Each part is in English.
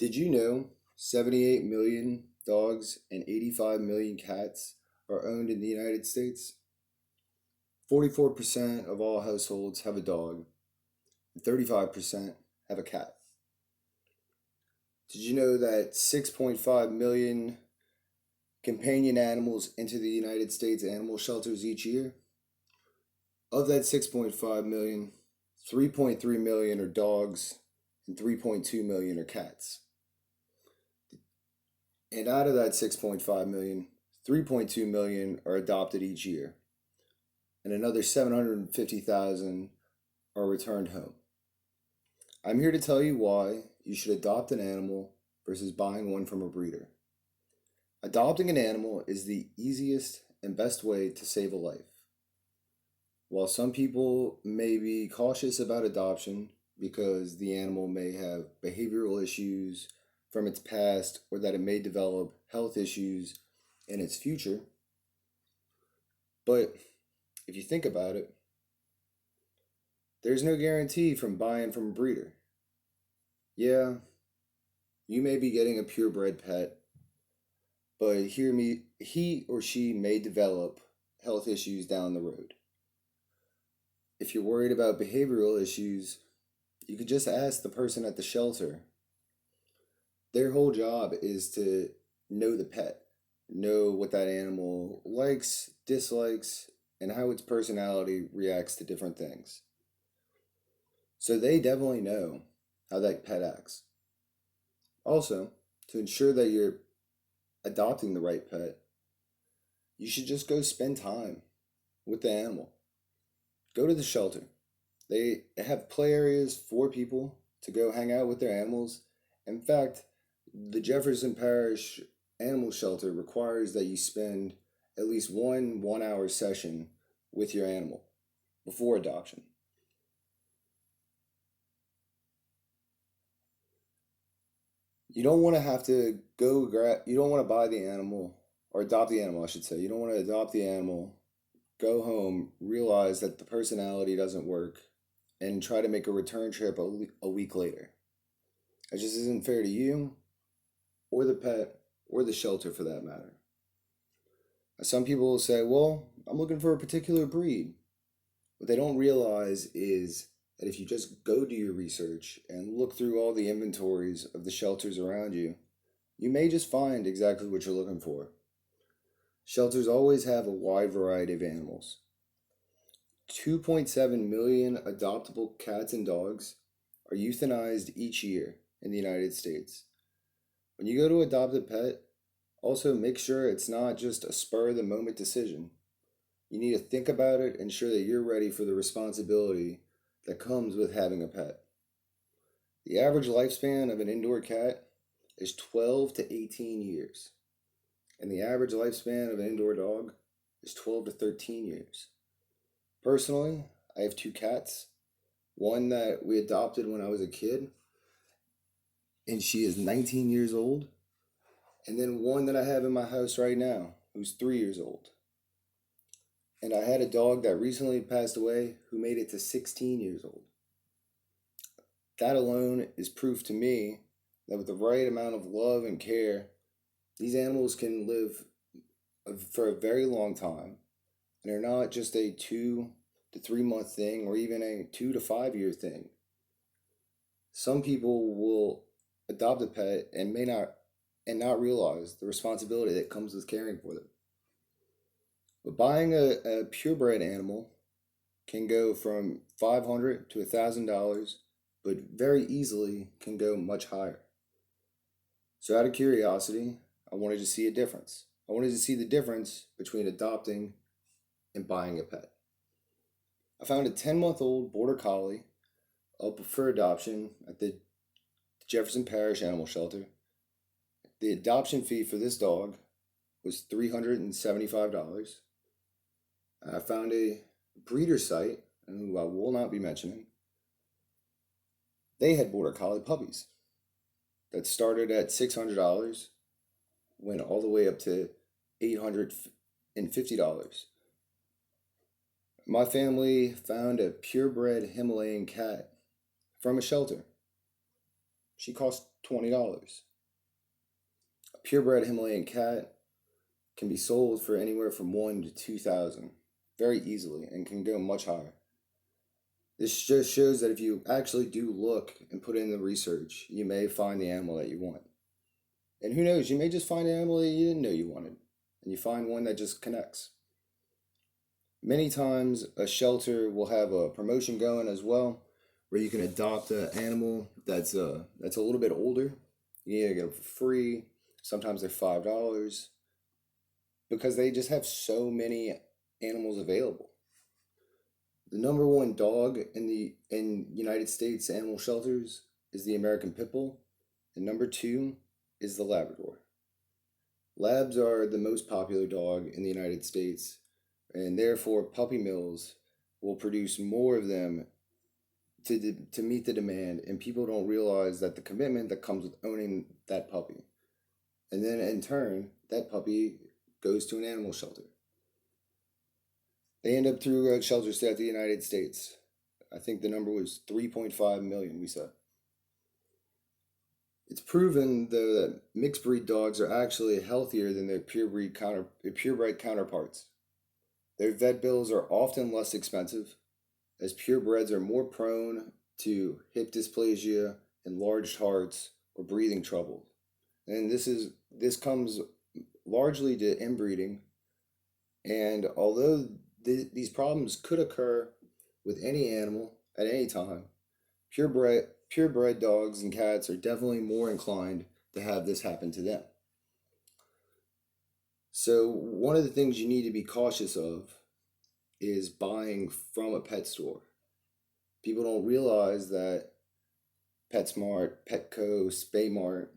Did you know 78 million dogs and 85 million cats are owned in the United States? 44% of all households have a dog, and 35% have a cat. Did you know that 6.5 million companion animals enter the United States animal shelters each year? Of that 6.5 million, 3.3 million are dogs and 3.2 million are cats. And out of that 6.5 million, 3.2 million are adopted each year, and another 750,000 are returned home. I'm here to tell you why you should adopt an animal versus buying one from a breeder. Adopting an animal is the easiest and best way to save a life. While some people may be cautious about adoption because the animal may have behavioral issues from its past or that it may develop health issues in its future, but if you think about it, there's no guarantee from buying from a breeder. Yeah, you may be getting a purebred pet, but hear me, he or she may develop health issues down the road. If you're worried about behavioral issues, you could just ask the person at the shelter. Their whole job is to know the pet, know what that animal likes, dislikes, and how its personality reacts to different things. So they definitely know how that pet acts. Also, to ensure that you're adopting the right pet, you should just go spend time with the animal. Go to the shelter. They have play areas for people to go hang out with their animals. In fact, the Jefferson Parish Animal Shelter requires that you spend at least one 1 hour session with your animal before adoption. You don't want to have to you don't want to buy the animal or adopt the animal, I should say. You don't want to adopt the animal, go home, realize that the personality doesn't work, and try to make a return trip a week later. It just isn't fair to you or the pet or the shelter for that matter. Some people will say, well, I'm looking for a particular breed. What they don't realize is that if you just go do your research and look through all the inventories of the shelters around you, you may just find exactly what you're looking for. Shelters always have a wide variety of animals. 2.7 million adoptable cats and dogs are euthanized each year in the United States. When you go to adopt a pet, also make sure it's not just a spur of the moment decision. You need to think about it and ensure that you're ready for the responsibility that comes with having a pet. The average lifespan of an indoor cat is 12 to 18 years, and the average lifespan of an indoor dog is 12 to 13 years. Personally, I have two cats, one that we adopted when I was a kid, and she is 19 years old, and then one that I have in my house right now, who's 3 years old. And I had a dog that recently passed away who made it to 16 years old. That alone is proof to me that with the right amount of love and care, these animals can live for a very long time. And they're not just a 2 to 3 month thing or even a 2 to 5 year thing. Some people will adopt a pet and not realize the responsibility that comes with caring for them. But buying a purebred animal can go from $500 to $1,000, but very easily can go much higher. So out of curiosity, I wanted to see a difference. I wanted to see the difference between adopting and buying a pet. I found a 10-month-old border collie up for adoption at the Jefferson Parish Animal Shelter. The adoption fee for this dog was $375. I found a breeder site, who I will not be mentioning. They had border collie puppies that started at $600, went all the way up to $850. My family found a purebred Himalayan cat from a shelter. She costs $20. A purebred Himalayan cat can be sold for anywhere from 1 to 2,000 very easily and can go much higher. This just shows that if you actually do look and put in the research, you may find the animal that you want. And who knows, you may just find an animal that you didn't know you wanted, and you find one that just connects. Many times, a shelter will have a promotion going as well, where you can adopt an animal that's a little bit older. You either get them for free. Sometimes they're $5 because they just have so many animals available. The number one dog in United States animal shelters is the American Pit Bull, and number two is the Labrador. Labs are the most popular dog in the United States, and therefore puppy mills will produce more of them to meet the demand, and people don't realize that the commitment that comes with owning that puppy. And then in turn, that puppy goes to an animal shelter. They end up through shelters throughout the United States. I think the number was 3.5 million, we said. It's proven, though, that mixed breed dogs are actually healthier than their purebred counterparts. Their vet bills are often less expensive, as purebreds are more prone to hip dysplasia, enlarged hearts, or breathing trouble. And this comes largely to inbreeding. And although these problems could occur with any animal at any time, purebred dogs and cats are definitely more inclined to have this happen to them. So one of the things you need to be cautious of is buying from a pet store. People don't realize that PetSmart, Petco, Spaymart,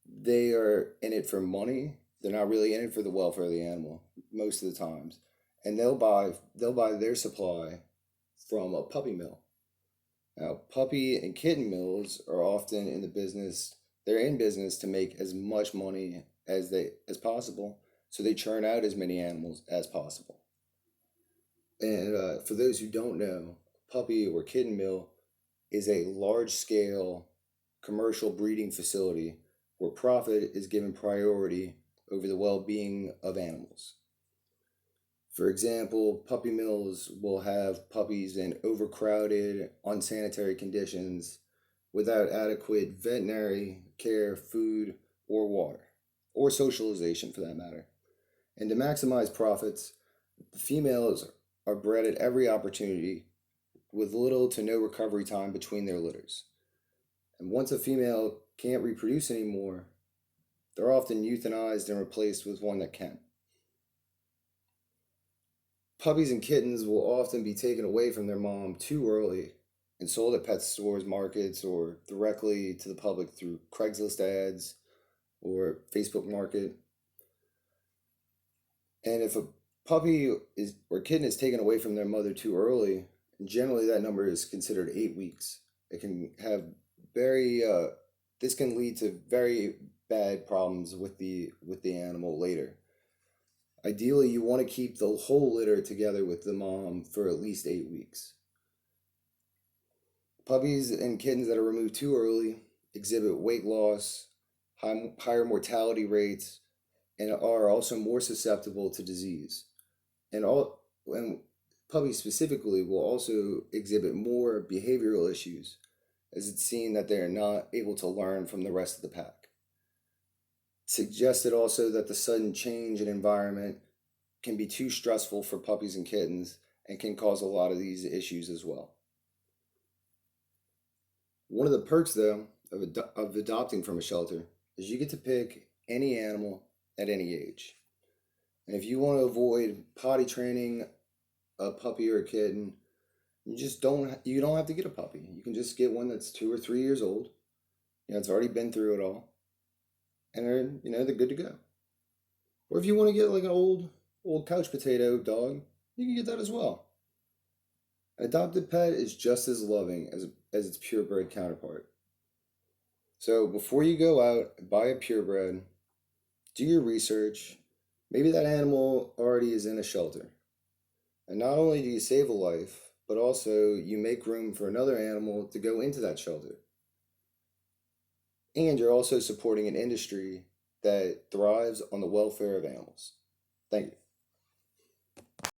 they are in it for money. They're not really in it for the welfare of the animal most of the times, and they'll buy their supply from a puppy mill. Now, puppy and kitten mills are often in the business. They're in business to make as much money as possible, so they churn out as many animals as possible. And for those who don't know, puppy or kitten mill is a large scale commercial breeding facility where profit is given priority over the well being of animals. For example, puppy mills will have puppies in overcrowded, unsanitary conditions without adequate veterinary care, food, or water, or socialization for that matter. And to maximize profits, the females are bred at every opportunity with little to no recovery time between their litters. And once a female can't reproduce anymore, they're often euthanized and replaced with one that can. Puppies and kittens will often be taken away from their mom too early and sold at pet stores, markets, or directly to the public through Craigslist ads or Facebook Market. And if a puppy is or kitten is taken away from their mother too early, generally that number is considered 8 weeks. It can have very this can lead to very bad problems with the animal later. Ideally, you want to keep the whole litter together with the mom for at least 8 weeks. Puppies and kittens that are removed too early exhibit weight loss, higher mortality rates, and are also more susceptible to disease. And puppies specifically will also exhibit more behavioral issues, as it's seen that they are not able to learn from the rest of the pack. It's suggested also that the sudden change in environment can be too stressful for puppies and kittens and can cause a lot of these issues as well. One of the perks, though, of adopting from a shelter is you get to pick any animal at any age. And if you want to avoid potty training a puppy or a kitten, you don't have to get a puppy. You can just get one that's 2 or 3 years old. It's already been through it all, and they're good to go. Or if you want to get like an old couch potato dog, you can get that as well. An adopted pet is just as loving as its purebred counterpart. So before you go out and buy a purebred, do your research. Maybe that animal already is in a shelter. And not only do you save a life, but also you make room for another animal to go into that shelter. And you're also supporting an industry that thrives on the welfare of animals. Thank you.